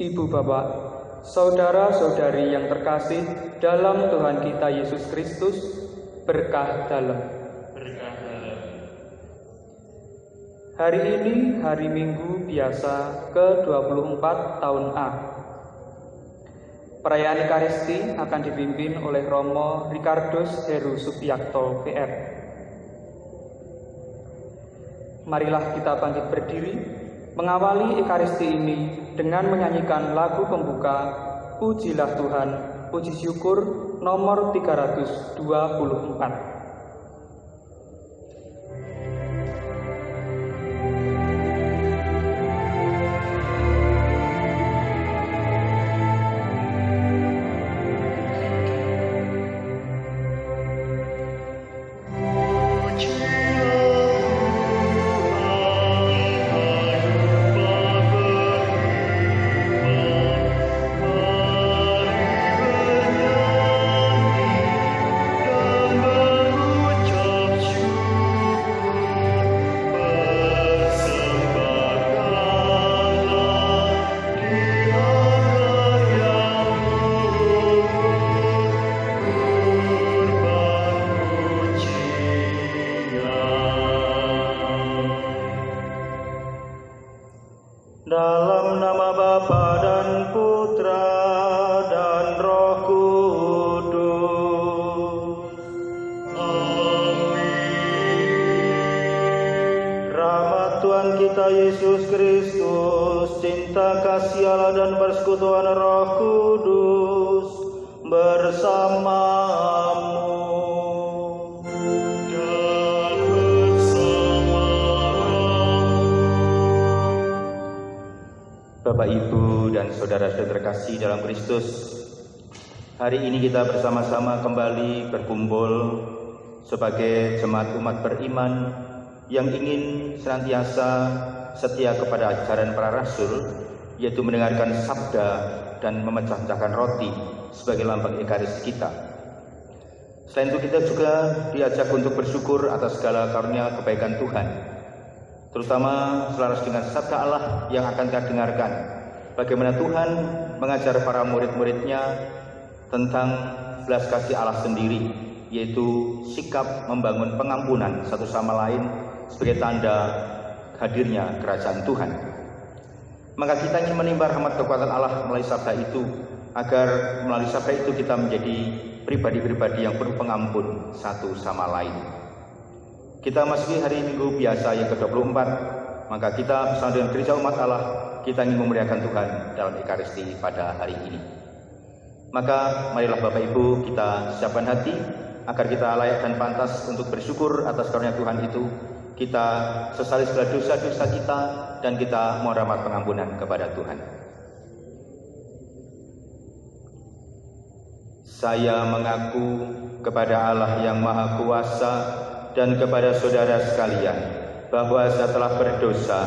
Ibu bapak, saudara-saudari yang terkasih dalam Tuhan kita Yesus Kristus, berkah dalam. Hari ini hari Minggu biasa ke-24 tahun A. Perayaan Ekaristi akan dipimpin oleh Romo Ricardus Heru Subiakto PR. Marilah kita bangkit berdiri, mengawali Ekaristi ini dengan menyanyikan lagu pembuka Pujilah Tuhan, Puji Syukur nomor 324. Dalam nama Bapa dan Putra dan Roh Kudus. Amin. Rahmat Tuhan kita Yesus Kristus, cinta kasih Allah dan persekutuan Roh Kudus bersamamu. Bapak, Ibu, dan saudara-saudara terkasih dalam Kristus, hari ini kita bersama-sama kembali berkumpul sebagai jemaat umat beriman yang ingin senantiasa setia kepada ajaran para rasul, yaitu mendengarkan sabda dan memecah-mecahkan roti sebagai lambang Ekaristi kita. Selain itu, kita juga diajak untuk bersyukur atas segala karunia kebaikan Tuhan, terutama selaras dengan sabda Allah yang akan kita dengarkan, bagaimana Tuhan mengajar para murid-muridnya tentang belas kasih Allah sendiri, yaitu sikap membangun pengampunan satu sama lain sebagai tanda hadirnya kerajaan Tuhan. Maka kita ingin menimba rahmat kekuatan Allah melalui sabda itu, agar melalui sabda itu kita menjadi pribadi-pribadi yang penuh pengampun satu sama lain. Kita masuki hari Minggu biasa yang ke-24, maka kita bersama dengan gereja umat Allah, kita ingin memuliakan Tuhan dalam Ekaristi pada hari ini. Maka marilah Bapak Ibu kita siapkan hati, agar kita layak dan pantas untuk bersyukur atas karunia Tuhan itu. Kita sesali segala dosa-dosa kita, dan kita mohon rahmat pengampunan kepada Tuhan. Saya mengaku kepada Allah yang Maha Kuasa dan kepada saudara sekalian, bahwa saya telah berdosa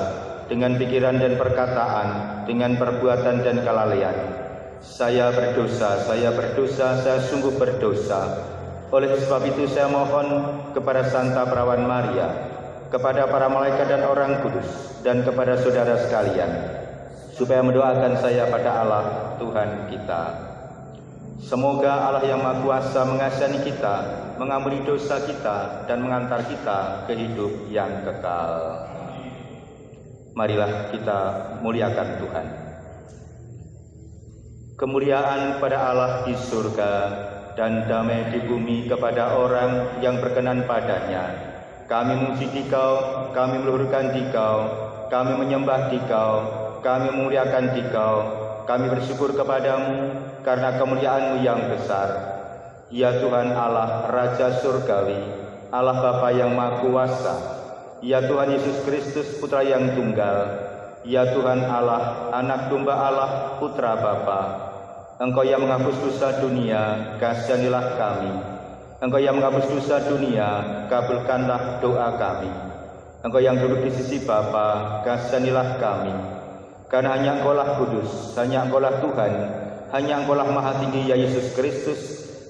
dengan pikiran dan perkataan, dengan perbuatan dan kelalaian. Saya berdosa, saya sungguh berdosa. Oleh sebab itu saya mohon kepada Santa Perawan Maria, kepada para malaikat dan orang kudus, dan kepada saudara sekalian, supaya mendoakan saya pada Allah Tuhan kita. Semoga Allah yang Maha Kuasa mengasihani kita, mengampuni dosa kita, dan mengantar kita ke hidup yang kekal. Marilah kita muliakan Tuhan. Kemuliaan pada Allah di surga, dan damai di bumi kepada orang yang berkenan padanya. Kami memuji Dikau, kami meluhurkan Dikau, kami menyembah Dikau, kami memuliakan Dikau, kami bersyukur kepadamu karena kemuliaan-Mu yang besar. Ya Tuhan Allah, Raja Surgawi, Allah Bapa yang Maha Kuasa, ya Tuhan Yesus Kristus, Putra yang tunggal, ya Tuhan Allah, Anak Domba Allah, Putra Bapa. Engkau yang menghapus dosa dunia, kasihanilah kami. Engkau yang menghapus dosa dunia, kabulkanlah doa kami. Engkau yang duduk di sisi Bapa, kasihanilah kami. Karena hanya Engkaulah kudus, hanya Engkaulah Tuhan, hanya Engkaulah Maha Tinggi, ya Yesus Kristus,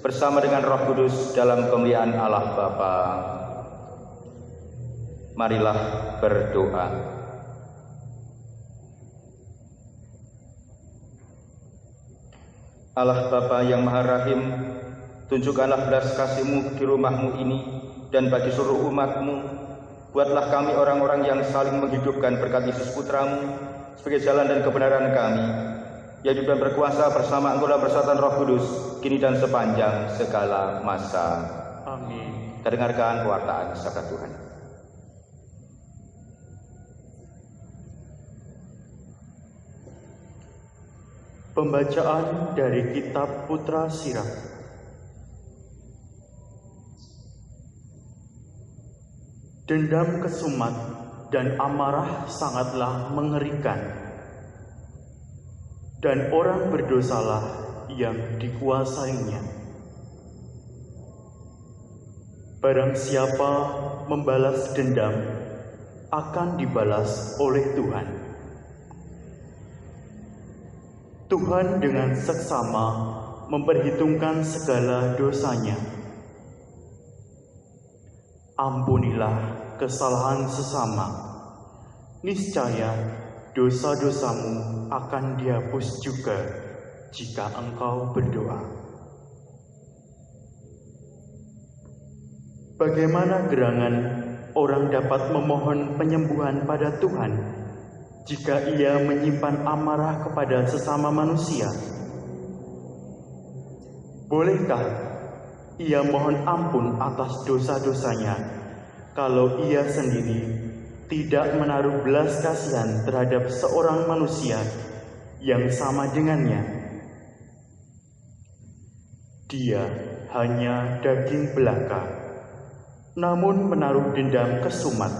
bersama dengan Roh Kudus dalam kemuliaan Allah Bapa. Marilah berdoa. Allah Bapa yang Maha Rahim, tunjukkanlah belas kasih-Mu di rumah-Mu ini dan bagi seluruh umat-Mu. Buatlah kami orang-orang yang saling menghidupkan berkat Yesus Putra-Mu sebagai jalan dan kebenaran kami, yang hidup dan berkuasa bersama Engkau dalam persatuan Roh Kudus, kini dan sepanjang segala masa. Amin. Kita dengarkan pewartaan sabda Tuhan. Pembacaan dari Kitab Putra Sirah. Dendam kesumat dan amarah sangatlah mengerikan, dan orang berdosalah yang dikuasainya. Barang siapa membalas dendam akan dibalas oleh Tuhan. Tuhan dengan seksama memperhitungkan segala dosanya. Ampunilah kesalahan sesama, niscaya dosa-dosamu akan dihapus juga jika engkau berdoa. Bagaimana gerangan orang dapat memohon penyembuhan pada Tuhan jika ia menyimpan amarah kepada sesama manusia? Bolehkah ia mohon ampun atas dosa-dosanya kalau ia sendiri tidak menaruh belas kasihan terhadap seorang manusia yang sama dengannya? Dia hanya daging belaka, namun menaruh dendam kesumat.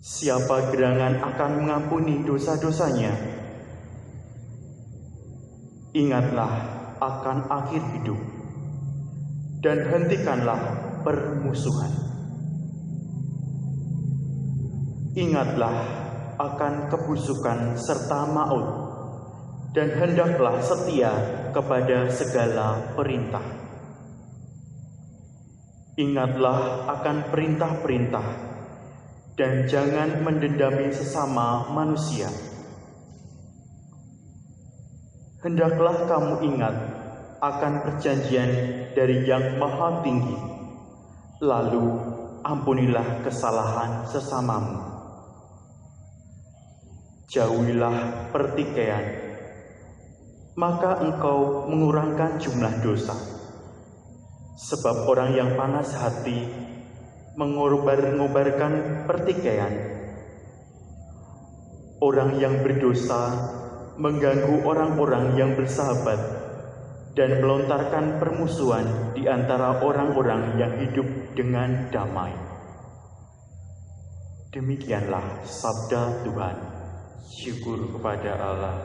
Siapa gerangan akan mengampuni dosa-dosanya? Ingatlah akan akhir hidup, dan hentikanlah permusuhan. Ingatlah akan kebusukan serta maut, dan hendaklah setia kepada segala perintah. Ingatlah akan perintah-perintah, dan jangan mendendami sesama manusia. Hendaklah kamu ingat akan perjanjian dari Yang Maha Tinggi, lalu ampunilah kesalahan sesamamu. Jauhilah pertikaian, maka engkau mengurangkan jumlah dosa. Sebab orang yang panas hati mengobar-ngobarkan pertikaian. Orang yang berdosa mengganggu orang-orang yang bersahabat dan melontarkan permusuhan di antara orang-orang yang hidup dengan damai. Demikianlah sabda Tuhan. Syukur kepada Allah.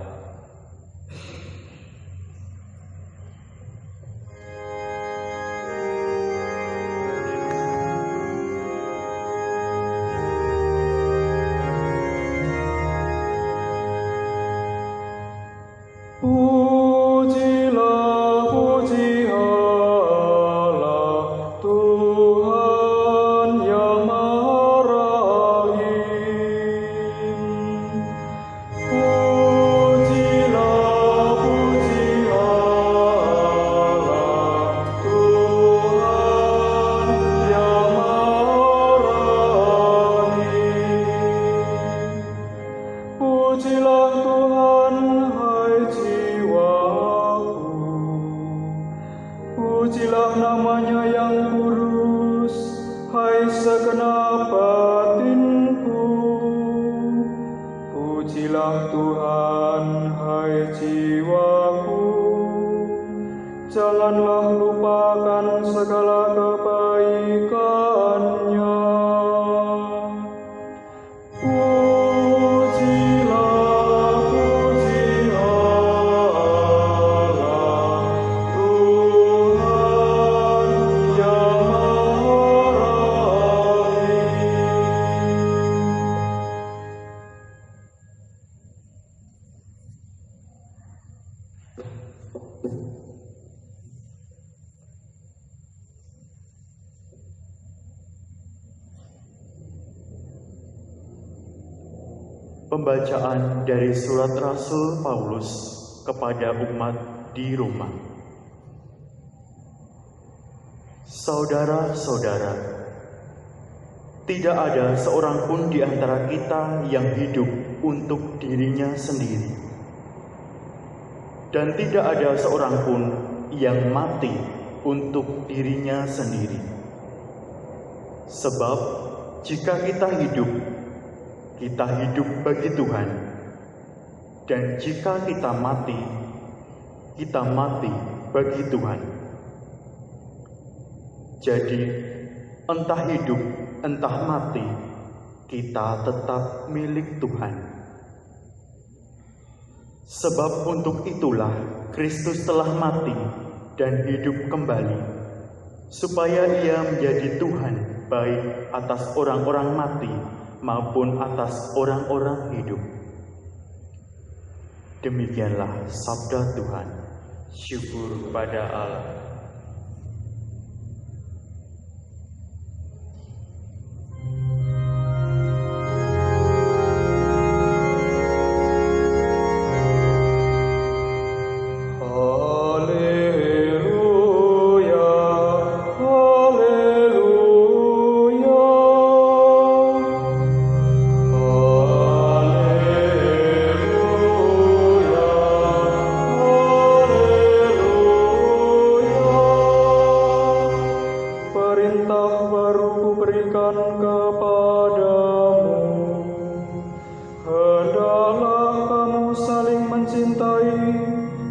Pujilah namanya yang kudus, hai segenap batinku. Pujilah Tuhan, hai jiwaku. Janganlah lupakan segala kebaikannya. Pembacaan dari Surat Rasul Paulus kepada umat di Roma. Saudara-saudara, tidak ada seorang pun di antara kita yang hidup untuk dirinya sendiri, dan tidak ada seorang pun yang mati untuk dirinya sendiri. Sebab jika kita hidup bagi Tuhan, dan jika kita mati bagi Tuhan. Jadi, entah hidup, entah mati, kita tetap milik Tuhan. Sebab untuk itulah Kristus telah mati dan hidup kembali, supaya Ia menjadi Tuhan baik atas orang-orang mati maupun atas orang-orang hidup. Demikianlah sabda Tuhan. Syukur kepada Allah.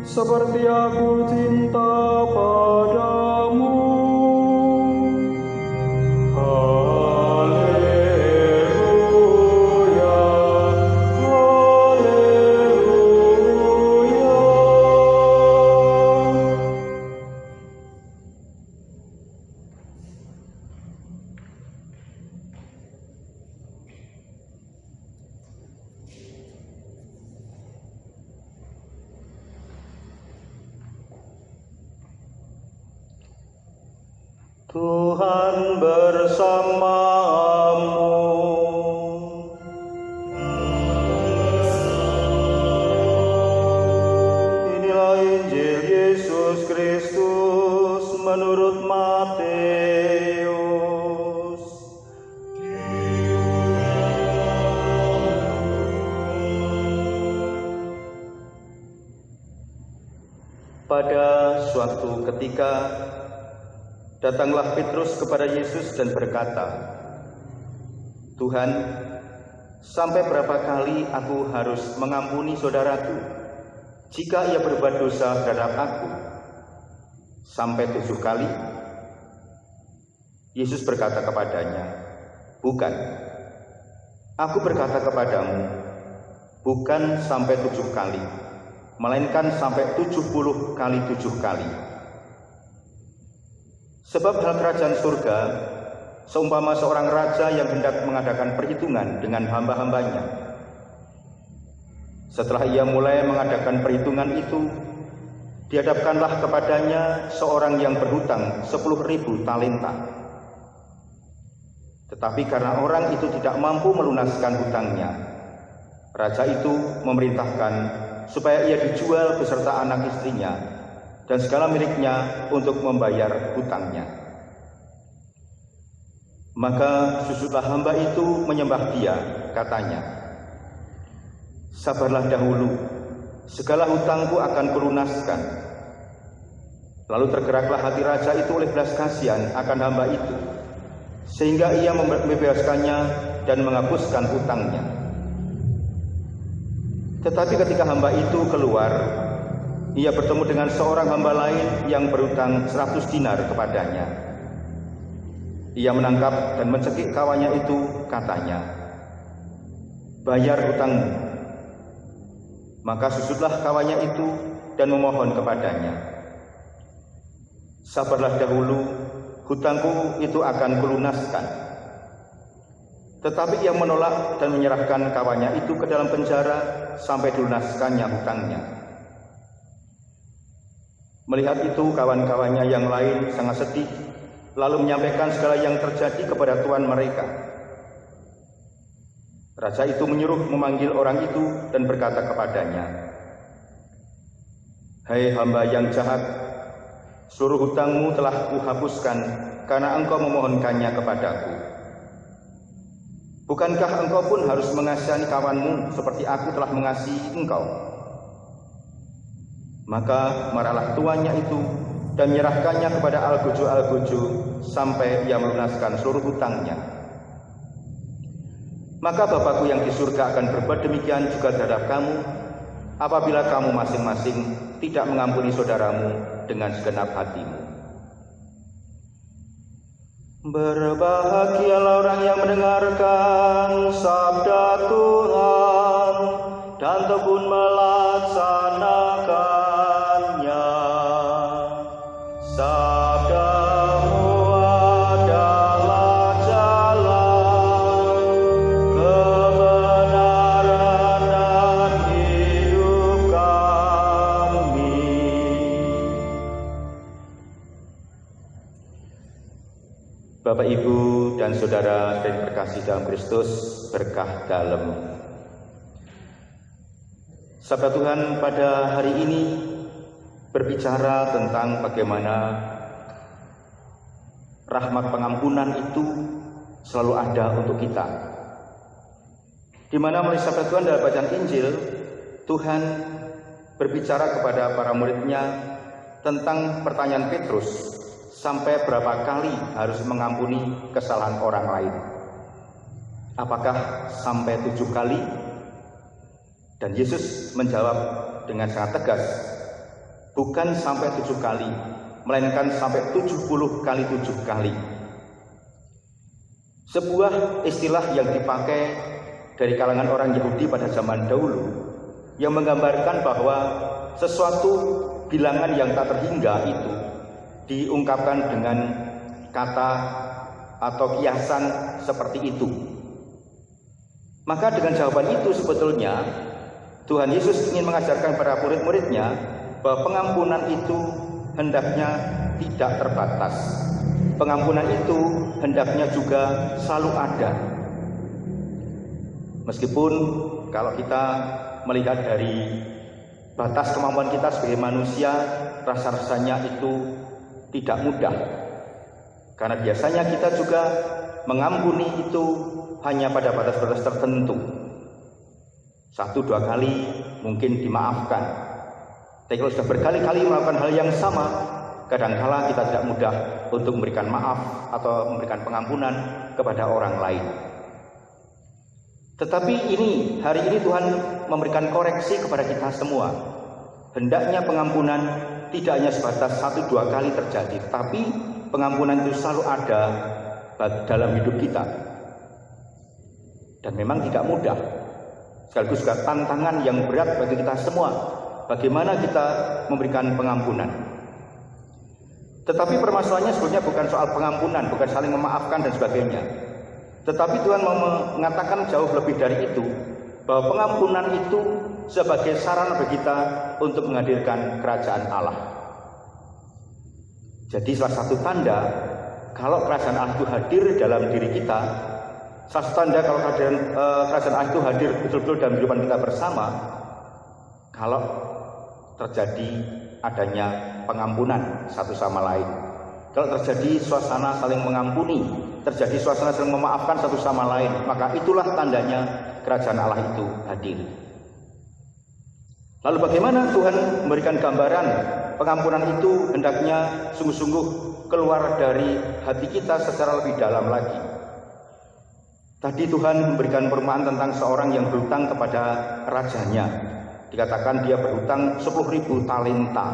Seperti aku cinta padamu. Haleluya, haleluya. Tuhan bersamamu. Inilah Injil Yesus Kristus menurut Matius. Pada suatu ketika, datanglah Petrus kepada Yesus dan berkata, "Tuhan, sampai berapa kali aku harus mengampuni saudaraku jika ia berbuat dosa terhadap aku? Sampai 7 kali?" Yesus berkata kepadanya, "Bukan. Aku berkata kepadamu, bukan sampai 7 kali, melainkan sampai 70 kali 7 kali. Sebab hal kerajaan surga seumpama seorang raja yang hendak mengadakan perhitungan dengan hamba-hambanya. Setelah ia mulai mengadakan perhitungan itu, dihadapkanlah kepadanya seorang yang berhutang 10.000 talenta. Tetapi karena orang itu tidak mampu melunaskan hutangnya, raja itu memerintahkan supaya ia dijual beserta anak istrinya dan segala miliknya untuk membayar hutangnya. Maka susutlah hamba itu menyembah dia, katanya, 'Sabarlah dahulu, segala hutangku akan kulunaskan.' Lalu tergeraklah hati raja itu oleh belas kasihan akan hamba itu, sehingga ia membebaskannya dan menghapuskan hutangnya. Tetapi ketika hamba itu keluar, ia bertemu dengan seorang hamba lain yang berhutang 100 dinar kepadanya. Ia menangkap dan mencekik kawannya itu, katanya, 'Bayar hutangmu.' Maka susutlah kawannya itu dan memohon kepadanya, 'Sabarlah dahulu, hutangku itu akan kulunaskan.' Tetapi ia menolak dan menyerahkan kawannya itu ke dalam penjara sampai dilunaskannya hutangnya. Melihat itu, kawan-kawannya yang lain sangat sedih, lalu menyampaikan segala yang terjadi kepada tuan mereka. Raja itu menyuruh memanggil orang itu dan berkata kepadanya, Hai hamba yang jahat, seluruh hutangmu telah kuhapuskan karena engkau memohonkannya kepadaku. Bukankah engkau pun harus mengasihi kawanmu seperti aku telah mengasihi engkau? Maka marahlah tuannya itu dan menyerahkannya kepada algojo-algojo sampai ia melunaskan seluruh hutangnya. Maka Bapakku yang di surga akan berbuat demikian juga terhadap kamu, apabila kamu masing-masing tidak mengampuni saudaramu dengan segenap hatimu. Berbahagialah orang yang mendengarkan sabda Tuhan dan tekun melaksanakannya. Sabda-Mu adalah jalan, kebenaran dan hidup kami. Bapak, Ibu, dan Saudara yang terkasih dalam Kristus, berkah dalem. Sabda Tuhan pada hari ini berbicara tentang bagaimana rahmat pengampunan itu selalu ada untuk kita. Di mana melalui sabda Tuhan dalam bacaan Injil, Tuhan berbicara kepada para murid-Nya tentang pertanyaan Petrus, sampai berapa kali harus mengampuni kesalahan orang lain. Apakah sampai 7 kali? Dan Yesus menjawab dengan sangat tegas, bukan sampai 7 kali, melainkan sampai 70 kali 7 kali. Sebuah istilah yang dipakai dari kalangan orang Yahudi pada zaman dahulu, yang menggambarkan bahwa sesuatu bilangan yang tak terhingga itu diungkapkan dengan kata atau kiasan seperti itu. Maka dengan jawaban itu sebetulnya Tuhan Yesus ingin mengajarkan para murid-murid-Nya bahwa pengampunan itu hendaknya tidak terbatas. Pengampunan itu hendaknya juga selalu ada. Meskipun kalau kita melihat dari batas kemampuan kita sebagai manusia, rasa-rasanya itu tidak mudah. Karena biasanya kita juga mengampuni itu hanya pada batas-batas tertentu. 1-2 kali mungkin dimaafkan. Tapi kalau sudah berkali-kali melakukan hal yang sama, kadangkala kita tidak mudah untuk memberikan maaf atau memberikan pengampunan kepada orang lain. Tetapi hari ini Tuhan memberikan koreksi kepada kita semua. Hendaknya pengampunan tidak hanya sebatas 1-2 kali terjadi, tapi pengampunan itu selalu ada dalam hidup kita. Dan memang tidak mudah. Sekaligus juga tantangan yang berat bagi kita semua. Bagaimana kita memberikan pengampunan. Tetapi permasalahannya sebenarnya bukan soal pengampunan, bukan saling memaafkan dan sebagainya. Tetapi Tuhan mau mengatakan jauh lebih dari itu, bahwa pengampunan itu sebagai sarana bagi kita untuk menghadirkan kerajaan Allah. Jadi salah satu tanda kalau kerajaan Allah itu hadir dalam diri kita, salah satu tanda kalau kerajaan Allah itu hadir betul-betul dalam kehidupan kita bersama, kalau terjadi adanya pengampunan satu sama lain. Kalau terjadi suasana saling mengampuni, terjadi suasana saling memaafkan satu sama lain, maka itulah tandanya kerajaan Allah itu hadir. Lalu bagaimana Tuhan memberikan gambaran pengampunan itu hendaknya sungguh-sungguh keluar dari hati kita secara lebih dalam lagi. Tadi Tuhan memberikan perumpamaan tentang seorang yang berhutang kepada rajanya. Dikatakan dia berhutang 10.000 talenta.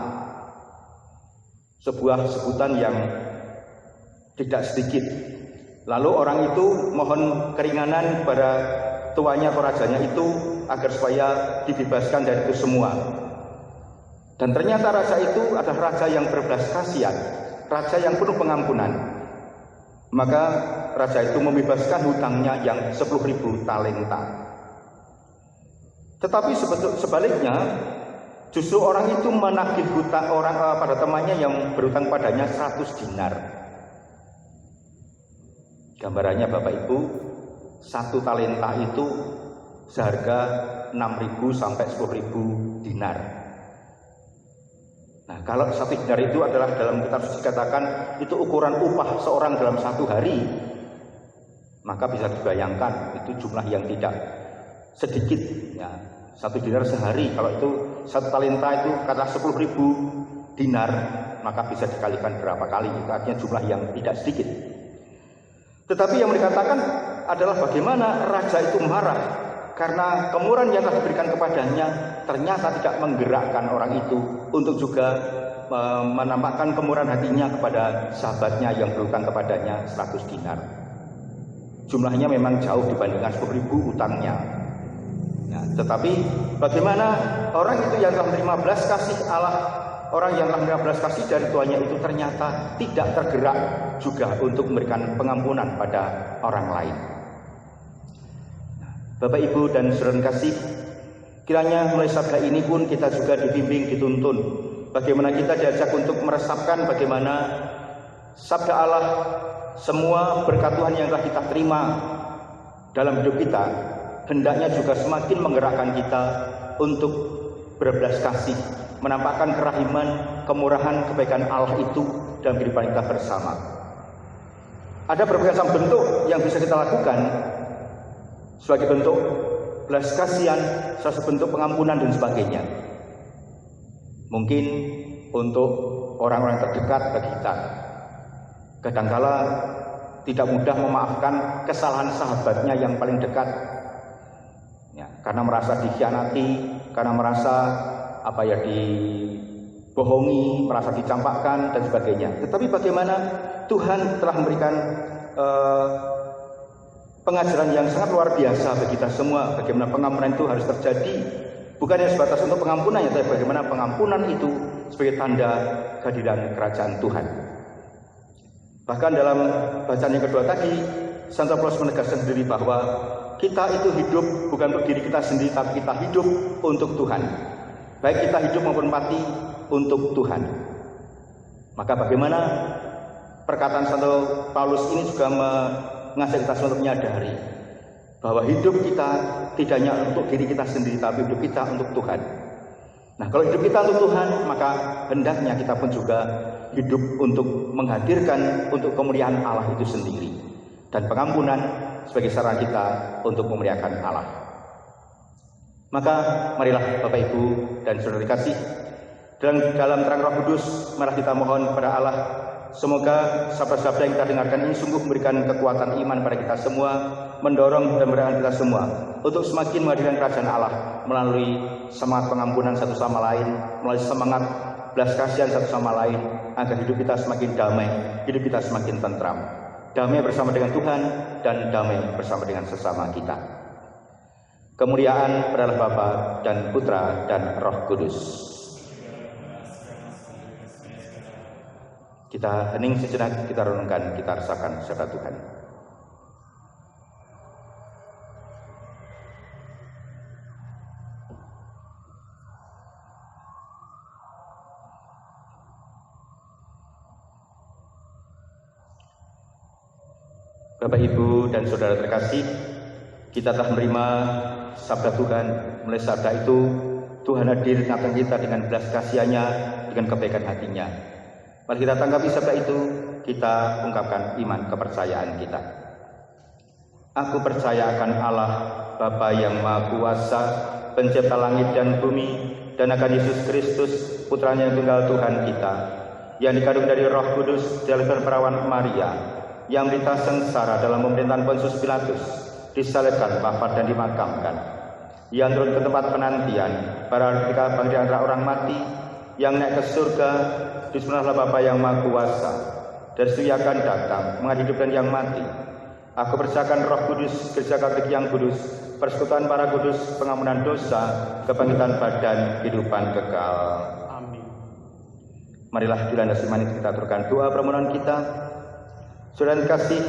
Sebuah sebutan yang tidak sedikit. Lalu orang itu mohon keringanan kepada tuannya atau rajanya itu agar supaya dibebaskan dari itu semua. Dan ternyata raja itu adalah raja yang berbelas kasihan, raja yang penuh pengampunan. Maka raja itu membebaskan hutangnya yang 10.000 talenta. Tetapi sebaliknya, justru orang itu menagih hutang pada temannya yang berhutang padanya 100 dinar. Gambarannya Bapak Ibu, 1 talenta itu seharga 6.000 sampai 10.000 dinar. Nah, kalau 1 dinar itu adalah dalam kitab suci dikatakan itu ukuran upah seorang dalam 1 hari, maka bisa dibayangkan itu jumlah yang tidak sedikit ya. 1 dinar sehari, kalau itu 1 talenta itu kata 10.000 dinar, maka bisa dikalikan berapa kali, itu artinya jumlah yang tidak sedikit. Tetapi yang dikatakan adalah bagaimana raja itu marah karena kemurahan yang telah diberikan kepadanya ternyata tidak menggerakkan orang itu untuk juga menampakkan kemurahan hatinya kepada sahabatnya yang berutang kepadanya 100 dinar. Jumlahnya memang jauh dibandingkan 10.000 utangnya. Nah, tetapi bagaimana orang itu yang telah menerima belas kasih Allah, orang yang telah menerima belas kasih dari tuannya itu ternyata tidak tergerak juga untuk memberikan pengampunan pada orang lain. Bapak, Ibu, dan saudara kasih, kiranya mulai sabda ini pun kita juga dibimbing, dituntun. Bagaimana kita diajak untuk meresapkan bagaimana sabda Allah, semua berkat Tuhan yang telah kita terima dalam hidup kita, hendaknya juga semakin menggerakkan kita untuk berbelas kasih, menampakkan kerahiman, kemurahan, kebaikan Allah itu dalam kehidupan kita bersama. Ada berbagai macam bentuk yang bisa kita lakukan sebagai bentuk belas kasihan, sebagai bentuk pengampunan dan sebagainya. Mungkin untuk orang-orang terdekat bagi kita, kadangkala tidak mudah memaafkan kesalahan sahabatnya yang paling dekat, ya, karena merasa dikhianati, karena merasa dibohongi, merasa dicampakkan dan sebagainya. Tetapi bagaimana Tuhan telah memberikan pengajaran yang sangat luar biasa bagi kita semua, bagaimana pengampunan itu harus terjadi, bukan hanya sebatas untuk pengampunan, tapi bagaimana pengampunan itu sebagai tanda kehadiran kerajaan Tuhan. Bahkan dalam bacaan yang kedua tadi, Santo Paulus menegaskan sendiri bahwa kita itu hidup bukan untuk diri kita sendiri, tapi kita hidup untuk Tuhan. Baik kita hidup maupun mati untuk Tuhan. Maka bagaimana perkataan Santo Paulus ini juga mengajak kita untuk menyadari bahwa hidup kita tidak hanya untuk diri kita sendiri, tapi hidup kita untuk Tuhan. Nah, kalau hidup kita untuk Tuhan, maka hendaknya kita pun juga hidup untuk menghadirkan untuk kemuliaan Allah itu sendiri, dan pengampunan sebagai sarana kita untuk memuliakan Allah. Maka marilah Bapak, Ibu, dan saudara dikasih, dalam terang Roh Kudus, marilah kita mohon kepada Allah, semoga sabda-sabda yang kita dengarkan ini sungguh memberikan kekuatan iman pada kita semua, mendorong dan mendorong kita semua untuk semakin menghadirkan kerajaan Allah melalui semangat pengampunan satu sama lain, melalui semangat belas kasihan satu sama lain, agar hidup kita semakin damai, hidup kita semakin tentram, damai bersama dengan Tuhan dan damai bersama dengan sesama kita. Kemuliaan adalah Bapa dan Putra dan Roh Kudus. Kita hening sejenak, kita renungkan, kita rasakan sabda Tuhan. Bapak, Ibu, dan saudara terkasih, kita telah menerima sabda Tuhan. Mulai sabda itu, Tuhan hadir di tengah kita dengan belas kasihannya, dengan kebaikan hatinya. Mari kita tanggapi sabda itu, kita ungkapkan iman kepercayaan kita. Aku percaya akan Allah, Bapa yang Maha Kuasa, pencipta langit dan bumi, dan akan Yesus Kristus, Putranya yang tunggal Tuhan kita, yang dikandung dari Roh Kudus dalam perawan Maria, yang menderita sengsara dalam pemerintahan Pontius Pilatus, disalibkan, wafat dan dimakamkan, yang turun ke tempat penantian, pada ketika bangkit antara orang mati, yang naik ke surga, di sebelah Bapa yang Maha Kuasa, dan situ akan datang mengadili hidup dan yang mati. Aku percayakan Roh Kudus, Gereja Katolik yang kudus, persekutuan para kudus, pengampunan dosa, kebangkitan badan, kehidupan kekal. Amin. Marilah di landas iman kita aturkan doa permohonan kita. Saudara kasih,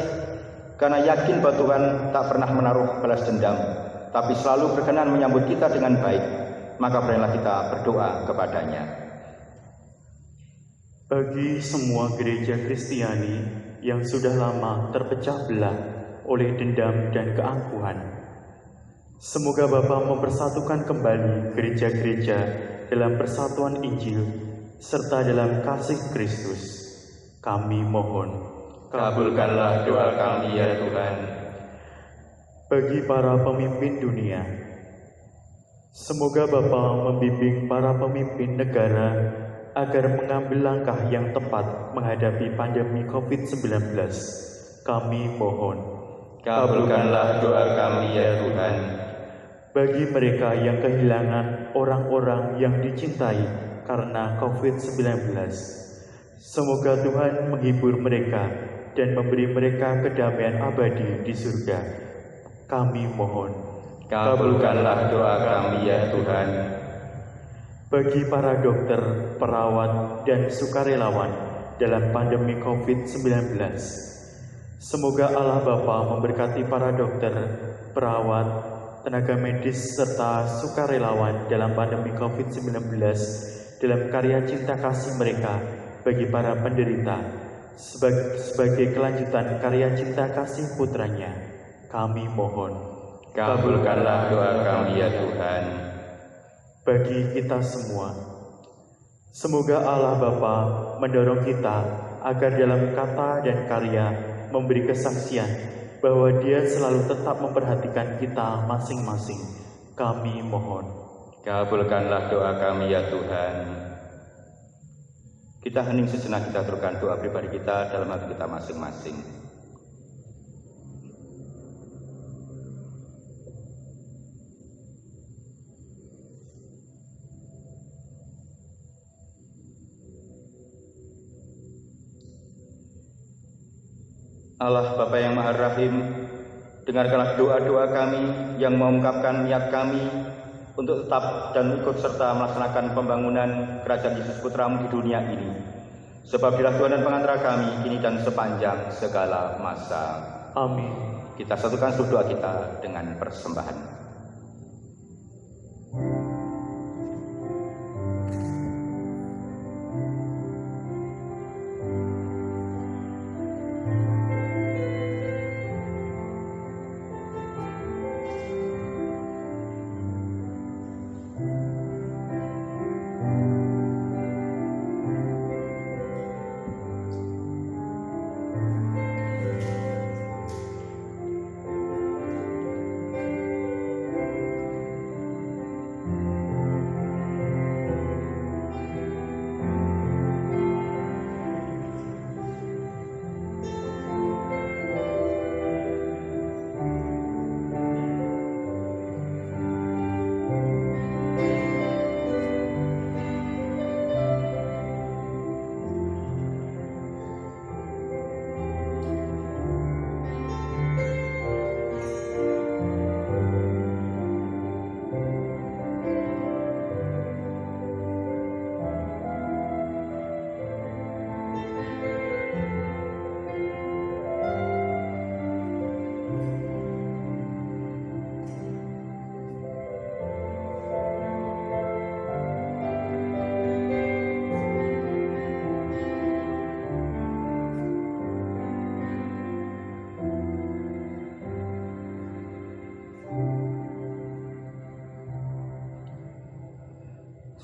karena yakin bahwa Tuhan tak pernah menaruh balas dendam, tapi selalu berkenan menyambut kita dengan baik, maka beranilah kita berdoa kepadanya. Bagi semua gereja Kristiani yang sudah lama terpecah belah oleh dendam dan keangkuhan, semoga Bapa mempersatukan kembali gereja-gereja dalam persatuan Injil serta dalam kasih Kristus. Kami mohon, Kabulkanlah doa kami ya Tuhan. bagi para pemimpin dunia, semoga Bapa membimbing para pemimpin negara agar mengambil langkah yang tepat menghadapi pandemi COVID-19. Kami mohon, Kabulkanlah doa kami ya Tuhan. bagi mereka yang kehilangan orang-orang yang dicintai karena COVID-19, semoga Tuhan menghibur mereka dan memberi mereka kedamaian abadi di surga. Kami mohon, Kabulkanlah doa kami ya Tuhan. bagi para dokter, perawat, dan sukarelawan dalam pandemi COVID-19, semoga Allah Bapa memberkati para dokter, perawat, tenaga medis, serta sukarelawan dalam pandemi COVID-19 dalam karya cinta kasih mereka bagi para penderita sebagai kelanjutan karya cinta kasih putranya. Kami mohon, Kabulkanlah doa kami ya Tuhan. bagi kita semua, semoga Allah Bapa mendorong kita agar dalam kata dan karya memberi kesaksian bahwa Dia selalu tetap memperhatikan kita masing-masing. Kami mohon, Kabulkanlah doa kami ya Tuhan. Kita hening sejenak, kita aturkan doa pribadi kita dalam hati kita masing-masing. Allah Bapa yang Maha Rahim, dengarkanlah doa-doa kami yang mengungkapkan niat kami untuk tetap dan ikut serta melaksanakan pembangunan Kerajaan Yesus Putramu di dunia ini. Sebab Dialah Tuhan dan pengantara kami kini dan sepanjang segala masa. amin. Kita satukan seluruh doa kita dengan persembahan.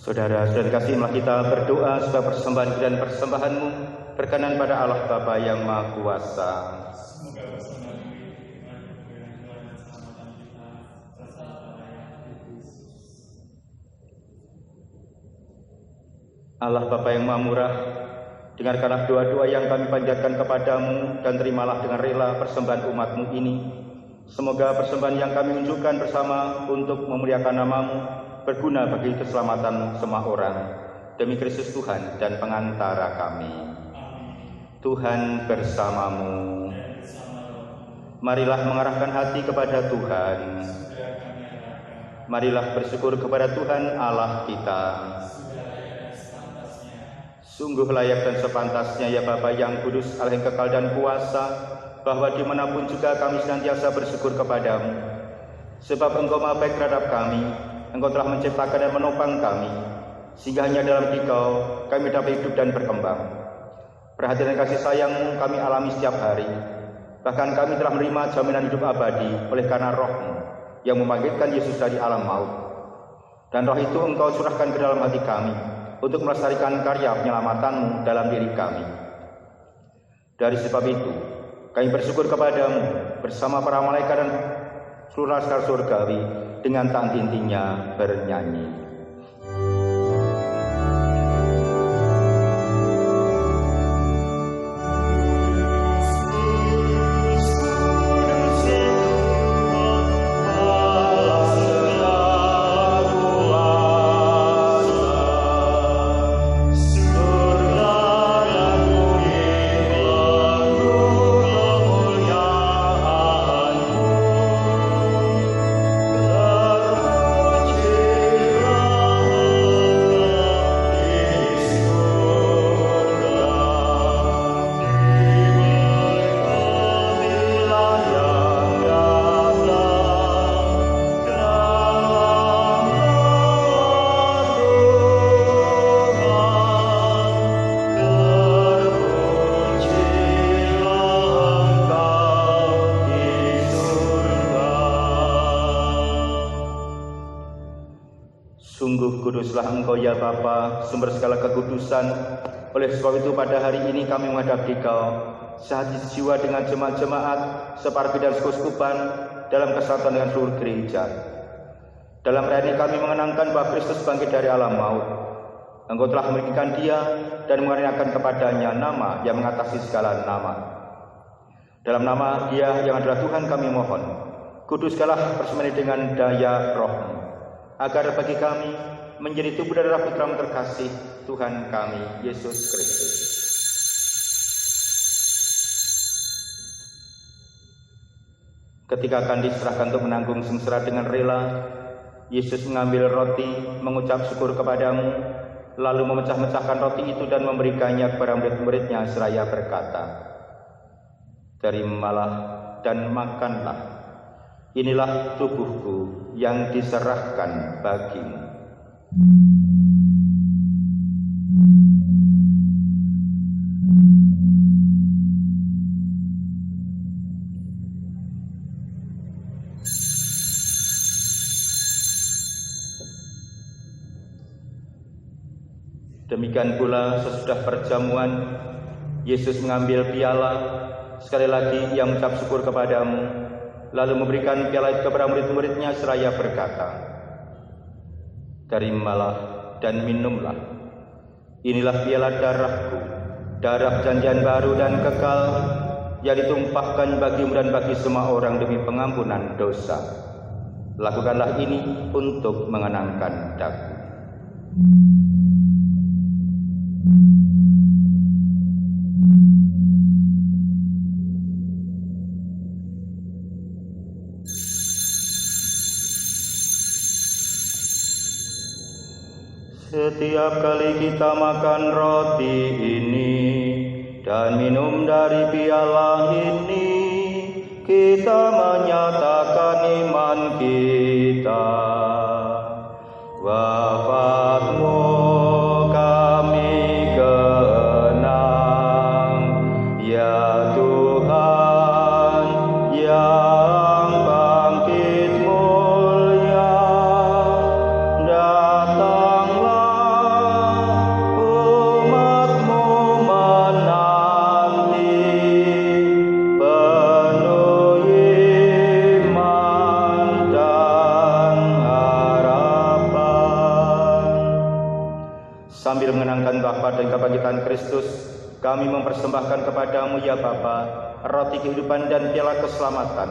Saudara-saudara kasih, marilah kita berdoa supaya persembahan dan persembahanmu berkenan pada Allah Bapa yang Maha Kuasa. Allah Bapa yang Maha Murah, dengarkanlah doa-doa yang kami panjatkan kepadamu dan terimalah dengan rela persembahan umatmu ini. Semoga persembahan yang kami unjukkan bersama untuk memuliakan namamu berguna bagi keselamatan semua orang, demi Kristus Tuhan dan pengantara kami. Tuhan bersamamu. Marilah mengarahkan hati kepada Tuhan. Marilah bersyukur kepada Tuhan Allah kita. Sungguh layak dan sepantasnya ya Bapa yang kudus, Allah yang kekal dan kuasa, bahwa dimanapun juga kami senantiasa bersyukur kepadamu. Sebab Engkau Maha baik terhadap kami, Engkau telah menciptakan dan menopang kami, sehingga hanya dalam Dikau kami dapat hidup dan berkembang. Perhatian dan kasih sayang-Mu kami alami setiap hari. Bahkan kami telah menerima jaminan hidup abadi oleh karena Roh-Mu yang membangkitkan Yesus dari alam maut. Dan Roh itu Engkau curahkan ke dalam hati kami, untuk melestarikan karya penyelamatan-Mu dalam diri kami. Dari sebab itu, kami bersyukur kepadamu bersama para malaikat dan seluruh laskar surgawi dengan tak henti-hentinya bernyanyi. Sungguh kuduslah Engkau ya Bapa, sumber segala kekudusan. Oleh sebab itu pada hari ini kami menghadap Dikau, sehati sejiwa dengan jemaat-jemaat, separti dan sekuskupan, dalam kesatuan dengan seluruh gereja. Dalam hari ini kami mengenangkan bahwa Kristus bangkit dari alam maut. Engkau telah memberikan Dia dan mengaruniakan kepadanya nama yang mengatasi segala nama. Dalam nama Dia yang adalah Tuhan kami mohon, kuduskanlah persemedi dengan daya Roh-Mu, agar bagi kami menjadi tubuh dan darah Putra-Mu terkasih, Tuhan kami Yesus Kristus. Ketika akan diserahkan untuk menanggung sengsara dengan rela, Yesus mengambil roti, mengucap syukur kepadamu, lalu memecah-mecahkan roti itu dan memberikannya kepada murid-muridnya seraya berkata, "Terimalah dan makanlah. Inilah tubuhku yang diserahkan bagimu." Demikian pula sesudah perjamuan, Yesus mengambil piala, sekali lagi Ia mengucap syukur kepadamu, lalu memberikan piala itu kepada murid-muridnya seraya berkata, "Terimalah dan minumlah. Inilah piala darahku, darah perjanjian baru dan kekal, yang ditumpahkan bagimu dan bagi semua orang demi pengampunan dosa. Lakukanlah ini untuk mengenangkan daku." Setiap kali kita makan roti ini dan minum dari piala ini, kita menyatakan iman kita. Wafat-Mu kami kenang, ya Tuhan yang bangkit mulia. Sambil mengenangkan Bapa dan kebangkitan Kristus, kami mempersembahkan kepadamu ya Bapa, roti kehidupan dan piala keselamatan.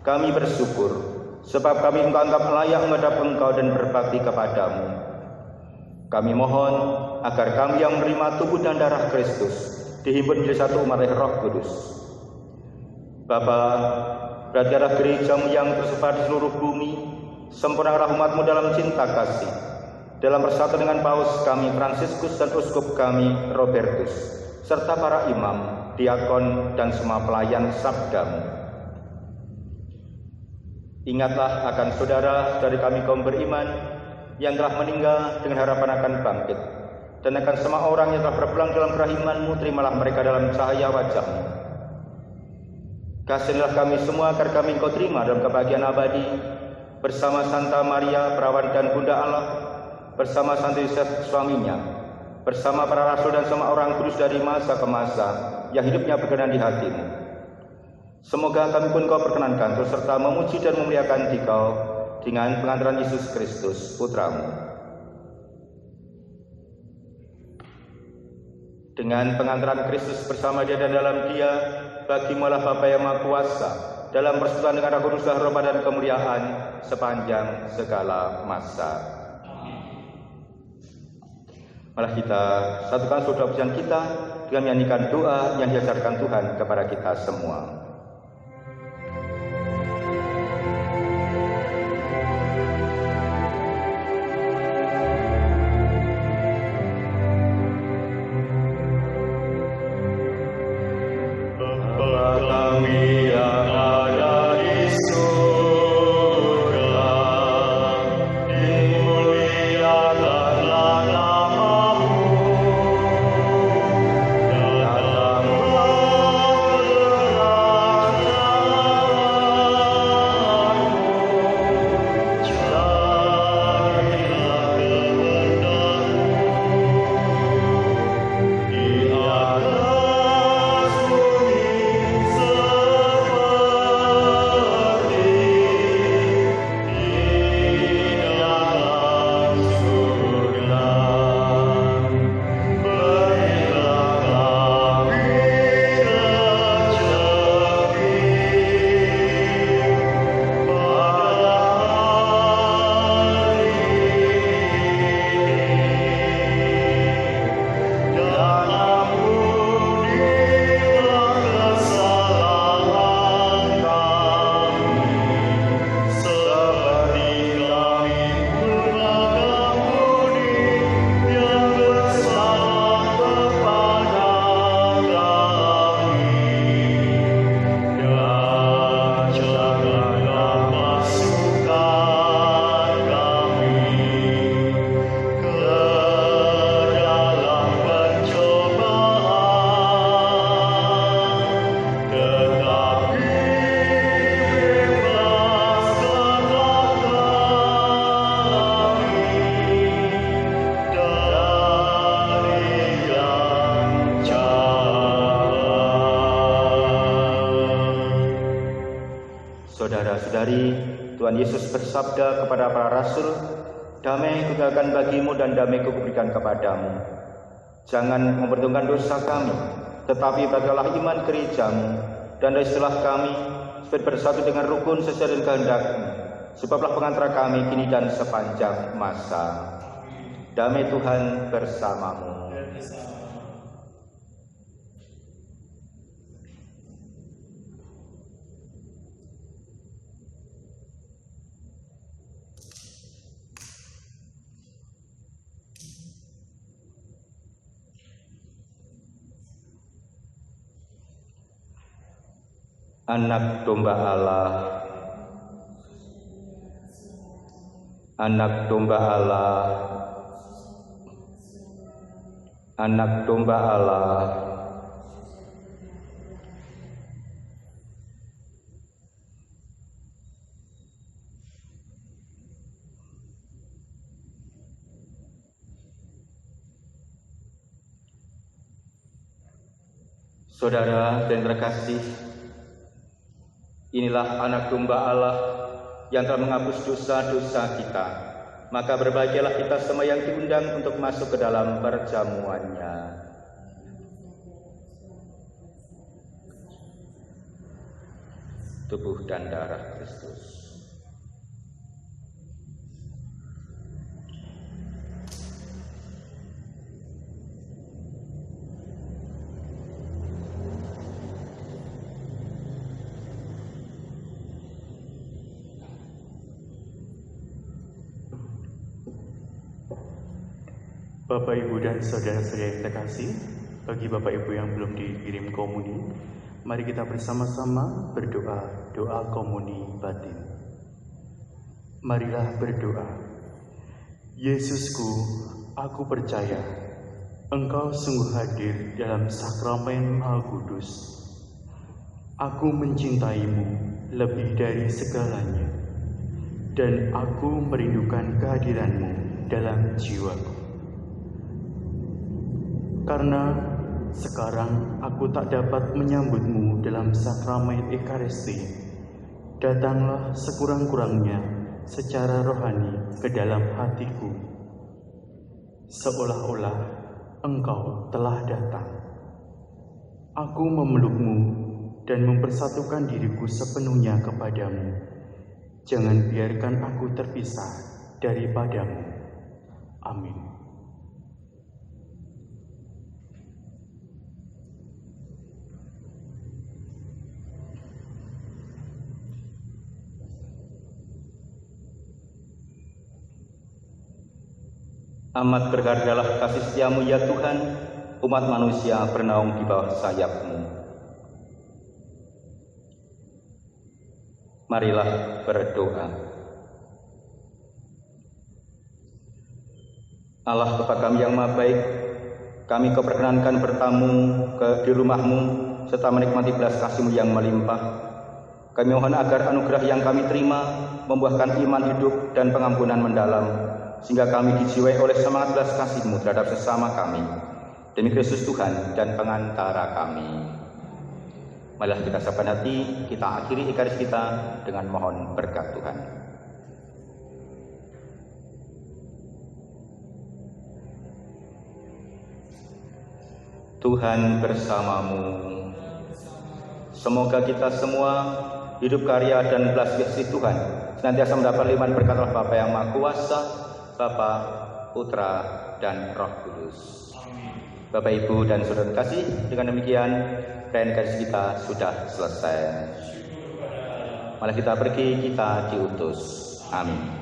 Kami bersyukur, sebab kami Engkau anggap layak menghadap Engkau dan berbakti kepadamu. Kami mohon agar kami yang menerima tubuh dan darah Kristus dihimpun menjadi satu umat Roh Kudus. Bapa, berkatilah gereja-Mu yang tersebar di seluruh bumi, sempurnakanlah umat-Mu dalam cinta kasih. Dalam persatuan dengan Paus kami Fransiskus dan Uskup kami Robertus, serta para imam, diakon, dan semua pelayan sabda-Mu. Ingatlah akan saudara-saudari kami kaum beriman yang telah meninggal dengan harapan akan bangkit, dan akan semua orang yang telah berpulang dalam kerahiman-Mu, terimalah mereka dalam cahaya wajah-Mu. Kasihilah kami semua agar kami Engkau terima dalam kebahagiaan abadi, bersama Santa Maria, Perawan dan Bunda Allah, bersama Santo Yosef suaminya, bersama para rasul dan semua orang kudus dari masa ke masa yang hidupnya berkenan di hati-Mu. Semoga kami pun Kau perkenankan terus serta memuji dan memuliakan Dikau dengan pengantaran Yesus Kristus, Putra-Mu. Dengan pengantaran Kristus bersama Dia dan dalam Dia, bagi-Mu lah Bapa yang Maha Kuasa, dalam persekutuan dengan Roh Kudus dan rahmat dan kemuliaan sepanjang segala masa. Malah kita satukan saudara pujian kita dengan menyanyikan doa yang diajarkan Tuhan kepada kita semua. Saudara-saudari, Tuhan Yesus bersabda kepada para rasul, "Damai kutinggalkan bagimu dan damai kuberikan kepadamu. Jangan memperhitungkan dosa kami, tetapi percayalah iman gerejamu, dan istilah kami supaya bersatu dengan rukun sesuai dengan kehendak-Mu. Sebablah pengantara kami kini dan sepanjang masa." Damai Tuhan bersamamu. Anak domba Allah, anak domba Allah, anak domba Allah. Saudara dan terkasih, inilah anak domba Allah yang telah menghapus dosa-dosa kita. Maka berbahagialah kita semua yang diundang untuk masuk ke dalam perjamuannya. Tubuh dan darah Kristus. Bapak, Ibu, dan saudara-saudara yang terkasih, bagi Bapak Ibu yang belum dikirim komuni, mari kita bersama-sama berdoa, doa komuni batin. Marilah berdoa. Yesusku, aku percaya Engkau sungguh hadir dalam sakramen Maha Kudus. Aku mencintaimu lebih dari segalanya, dan aku merindukan kehadiranmu dalam jiwaku. Karena sekarang aku tak dapat menyambutmu dalam sakramen Ekaristi, datanglah sekurang-kurangnya secara rohani ke dalam hatiku, seolah-olah Engkau telah datang. Aku memelukmu dan mempersatukan diriku sepenuhnya kepadamu. Jangan biarkan aku terpisah daripadamu. Amin. Amat berhargalah kasih setiamu ya Tuhan, umat manusia bernaung di bawah sayap-Mu. Marilah berdoa. Allah Bapa kami yang Maha Baik, kami Kau perkenankan bertamu di rumah-Mu serta menikmati belas kasih-Mu yang melimpah. Kami mohon agar anugerah yang kami terima membuahkan iman hidup dan pengampunan mendalam, sehingga kami dijiwai oleh semangat belas kasih-Mu terhadap sesama kami, demi Kristus Tuhan dan pengantara kami. Marilah kita siapkan hati, kita akhiri Ekaristi kita dengan mohon berkat Tuhan. Tuhan bersamamu. Semoga kita semua hidup karya dan belas kasih Tuhan senantiasa mendapat limpahan berkat Allah Bapa yang Maha Kuasa, Bapa, Putra, dan Roh Kudus. Bapak, Ibu, dan saudara kasih, dengan demikian perayaan Ekaristi kita sudah selesai. Malah kita pergi, kita diutus. Amin.